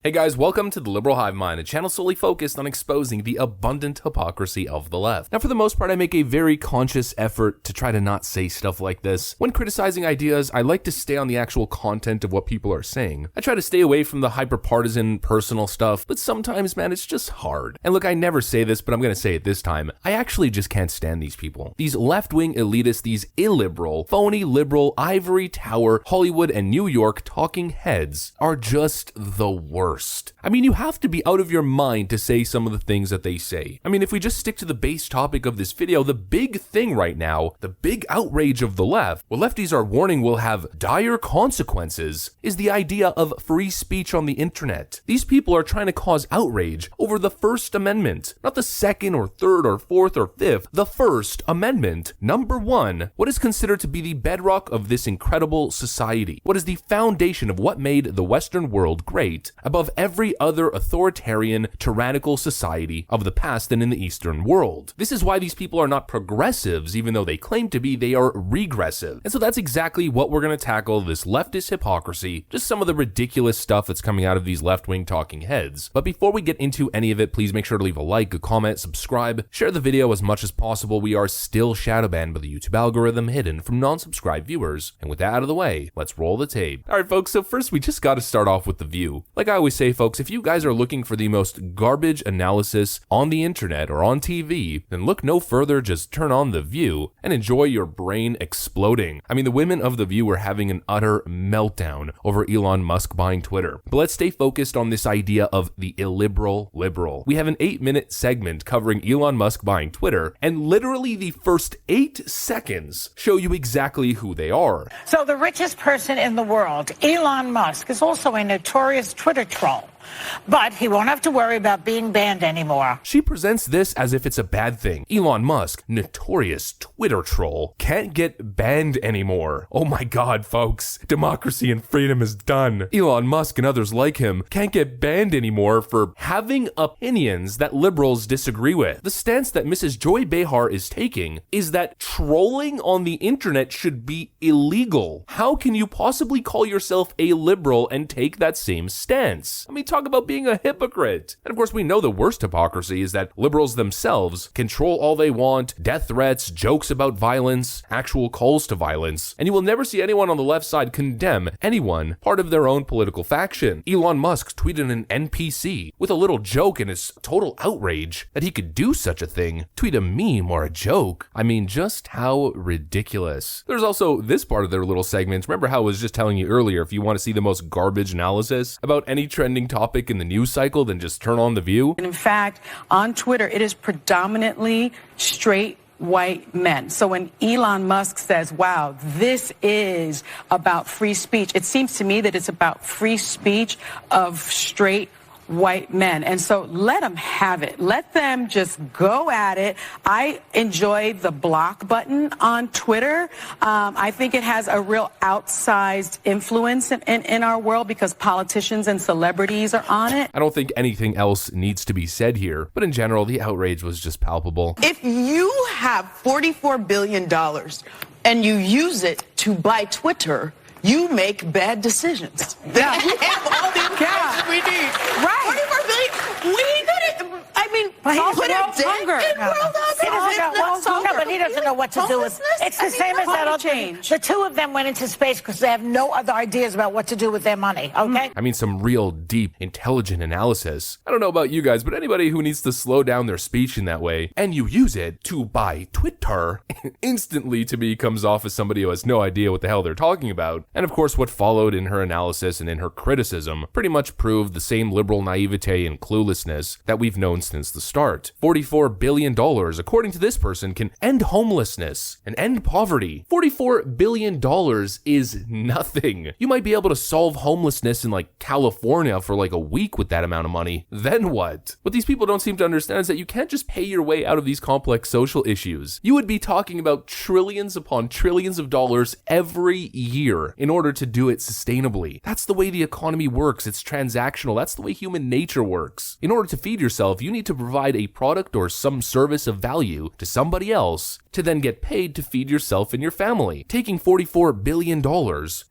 Hey guys, welcome to the Liberal Hive Mind, a channel solely focused on exposing the abundant hypocrisy of the left. Now, for the most part, I make a very conscious effort to try to not say stuff like this. When criticizing ideas, I like to stay on the actual content of what people are saying. I try to stay away from the hyper-partisan personal stuff, but sometimes, man, it's just hard. And look, I never say this, but I'm gonna say it this time. I actually just can't stand these people. These left-wing elitists, these illiberal, phony liberal, ivory tower, Hollywood and New York talking heads are just the worst. I mean, you have to be out of your mind to say some of the things that they say. I mean, if we just stick to the base topic of this video, the big thing right now, the big outrage of the left, what lefties are warning will have dire consequences, is the idea of free speech on the internet. These people are trying to cause outrage over the First Amendment, not the second or third or fourth or fifth, the First Amendment. Number one, what is considered to be the bedrock of this incredible society? What is the foundation of what made the Western world great above every other authoritarian, tyrannical society of the past and in the Eastern world? This is why these people are not progressives, even though they claim to be, they are regressive. And so that's exactly what we're going to tackle, this leftist hypocrisy, just some of the ridiculous stuff that's coming out of these left-wing talking heads. But before we get into any of it, please make sure to leave a like, a comment, subscribe, share the video as much as possible. We are still shadow banned by the YouTube algorithm, hidden from non-subscribed viewers. And with that out of the way, let's roll the tape. Alright folks, so first we just got to start off with the view. Like I always say, folks, if you guys are looking for the most garbage analysis on the internet or on TV, then look no further, just turn on The View and enjoy your brain exploding. I mean, the women of The View were having an utter meltdown over Elon Musk buying Twitter. But let's stay focused on this idea of the illiberal liberal. We have an 8-minute segment covering Elon Musk buying Twitter, and literally the first 8 seconds show you exactly who they are. So the richest person in the world, Elon Musk, is also a notorious Twitter troll. But he won't have to worry about being banned anymore. She presents this as if it's a bad thing. Elon Musk, notorious Twitter troll, can't get banned anymore. Oh my god, folks. Democracy and freedom is done. Elon Musk and others like him can't get banned anymore for having opinions that liberals disagree with. The stance that Mrs. Joy Behar is taking is that trolling on the internet should be illegal. How can you possibly call yourself a liberal and take that same stance? I mean, talk about being a hypocrite. And of course, we know the worst hypocrisy is that liberals themselves control all they want, death threats, jokes about violence, actual calls to violence, and you will never see anyone on the left side condemn anyone part of their own political faction. Elon Musk tweeted an NPC with a little joke in his total outrage that he could do such a thing. Tweet a meme or a joke. I mean, just how ridiculous. There's also this part of their little segment. Remember how I was just telling you earlier, if you want to see the most garbage analysis about any trending topic in the news cycle, then just turn on The View. And in fact, on Twitter, it is predominantly straight white men. So when Elon Musk says, wow, this is about free speech, it seems to me that it's about free speech of straight white men. And so let them have it. Let them just go at it. I enjoy the block button on Twitter. I think it has a real outsized influence in our world because politicians and celebrities are on it. I don't think anything else needs to be said here, but in general, the outrage was just palpable. If you have $44 billion and you use it to buy Twitter, you make bad decisions. Yeah. We have all the information we need. Right. 44 billion. We could, I mean, But he's put world a dent hunger. in world He doesn't know hunger. no, but he doesn't know what to do with. It's the same as that climate other change. The two of them went into space because they have no other ideas about what to do with their money, okay? I mean, some real deep, intelligent analysis. I don't know about you guys, but anybody who needs to slow down their speech in that way, and you use it to buy Twitter, instantly to me comes off as somebody who has no idea what the hell they're talking about. And of course, what followed in her analysis and in her criticism pretty much proved the same liberal naivete and cluelessness that we've known since the start. $44 billion, according to this person, can end homelessness and end poverty. $44 billion is nothing. You might be able to solve homelessness in like California for like a week with that amount of money. Then what? What these people don't seem to understand is that you can't just pay your way out of these complex social issues. You would be talking about trillions upon trillions of dollars every year in order to do it sustainably. That's the way the economy works. It's transactional. That's the way human nature works. In order to feed yourself, you need to provide a product or some service of value to somebody else to then get paid to feed yourself and your family. Taking $44 billion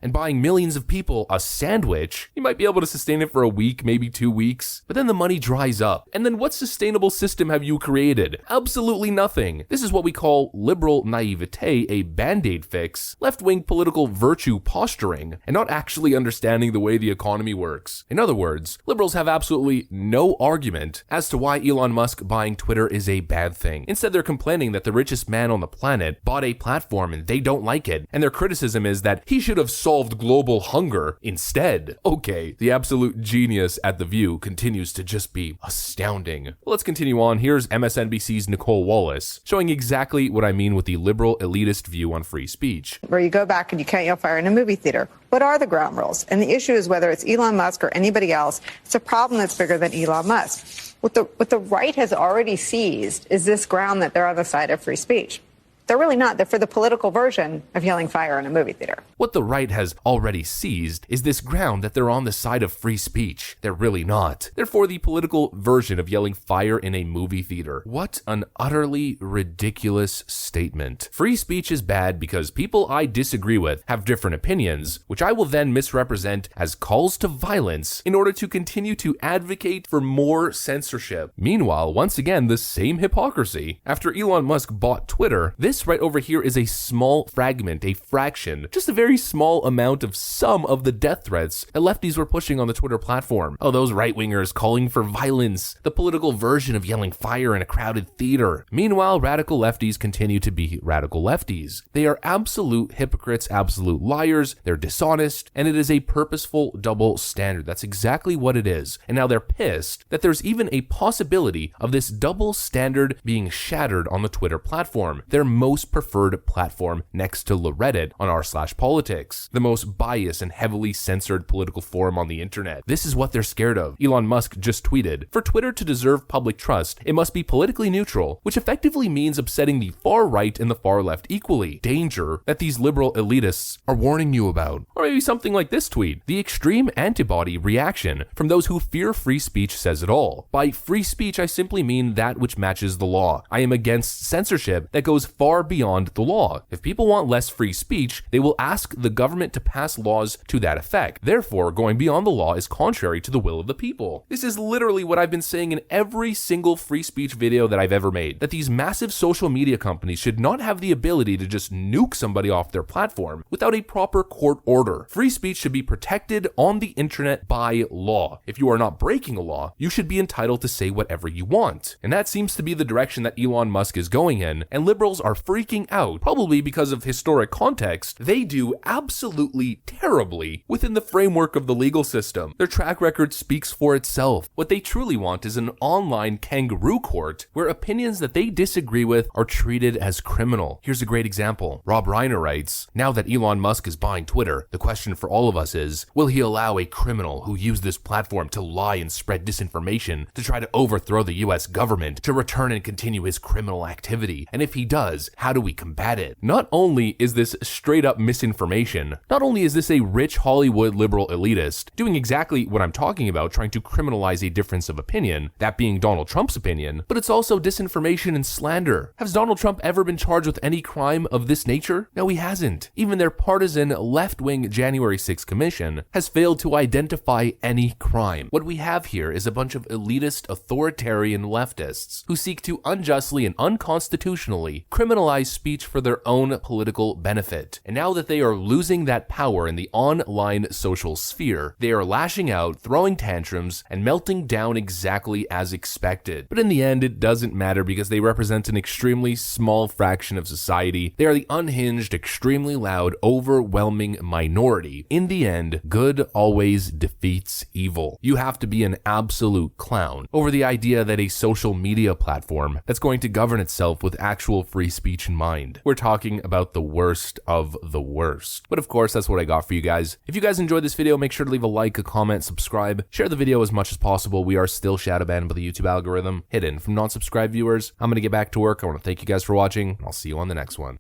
and buying millions of people a sandwich, you might be able to sustain it for a week, maybe 2 weeks, but then the money dries up. And then what sustainable system have you created? Absolutely nothing. This is what we call liberal naivete, a band-aid fix, left-wing political virtue posturing, and not actually understanding the way the economy works. In other words, liberals have absolutely no argument as to why Elon Musk buying Twitter is a bad thing. Instead, they're complaining that the richest man on the planet bought a platform and they don't like it, and their criticism is that he should have solved global hunger instead. Okay, the absolute genius at The View continues to just be astounding. Let's continue on. Here's MSNBC's Nicole Wallace showing exactly what I mean with the liberal elitist view on free speech. Where you go back and you can't yell fire in a movie theater. What are the ground rules? And the issue is whether it's Elon Musk or anybody else, it's a problem that's bigger than Elon Musk. What the right has already seized is this ground that they're on the side of free speech. They're really not. They're for the political version of yelling fire in a movie theater. What the right has already seized is this ground that they're on the side of free speech. They're really not. They're for the political version of yelling fire in a movie theater. What an utterly ridiculous statement. Free speech is bad because people I disagree with have different opinions, which I will then misrepresent as calls to violence in order to continue to advocate for more censorship. Meanwhile, once again, the same hypocrisy. After Elon Musk bought Twitter, this right over here is a small fragment, a fraction, just a very small amount of some of the death threats that lefties were pushing on the Twitter platform. Oh, those right-wingers calling for violence, the political version of yelling fire in a crowded theater. Meanwhile, radical lefties continue to be radical lefties. They are absolute hypocrites, absolute liars, they're dishonest, and it is a purposeful double standard. That's exactly what it is. And now they're pissed that there's even a possibility of this double standard being shattered on the Twitter platform. Their most preferred platform next to Reddit on r/politics, the most biased and heavily censored political forum on the internet. This is what they're scared of. Elon Musk just tweeted, "For Twitter to deserve public trust, it must be politically neutral," which effectively means upsetting the far right and the far left equally. Danger that these liberal elitists are warning you about. Or maybe something like this tweet: "The extreme antibody reaction from those who fear free speech says it all. By free speech, I simply mean that which matches the law. I am against censorship that goes far beyond the law. If people want less free speech, they will ask the government to pass laws to that effect. Therefore, going beyond the law is contrary to the will of the people." This is literally what I've been saying in every single free speech video that I've ever made, that these massive social media companies should not have the ability to just nuke somebody off their platform without a proper court order. Free speech should be protected on the internet by law. If you are not breaking a law, you should be entitled to say whatever you want. And that seems to be the direction that Elon Musk is going in, and liberals are freaking out, probably because of historic context. They do absolutely terribly within the framework of the legal system. Their track record speaks for itself. What they truly want is an online kangaroo court where opinions that they disagree with are treated as criminal. Here's a great example. Rob Reiner writes, "Now that Elon Musk is buying Twitter, the question for all of us is, will he allow a criminal who used this platform to lie and spread disinformation to try to overthrow the US government to return and continue his criminal activity? And if he does, how do we combat it?" Not only is this straight up misinformation, not only is this a rich Hollywood liberal elitist doing exactly what I'm talking about, trying to criminalize a difference of opinion, that being Donald Trump's opinion, but it's also disinformation and slander. Has Donald Trump ever been charged with any crime of this nature? No, he hasn't. Even their partisan left-wing January 6th commission has failed to identify any crime. What we have here is a bunch of elitist authoritarian leftists who seek to unjustly and unconstitutionally criminalize speech for their own political benefit. And now that they are losing that power in the online social sphere, they are lashing out, throwing tantrums, and melting down exactly as expected. But in the end, it doesn't matter because they represent an extremely small fraction of society. They are the unhinged, extremely loud, overwhelming minority. In the end, good always defeats evil. You have to be an absolute clown over the idea that a social media platform that's going to govern itself with actual free speech in mind. We're talking about the worst of the worst. But of course, that's what I got for you guys. If you guys enjoyed this video, make sure to leave a like, a comment, subscribe, share the video as much as possible. We are still shadow banned by the YouTube algorithm, hidden from non-subscribed viewers. I'm going to get back to work. I want to thank you guys for watching. I'll see you on the next one.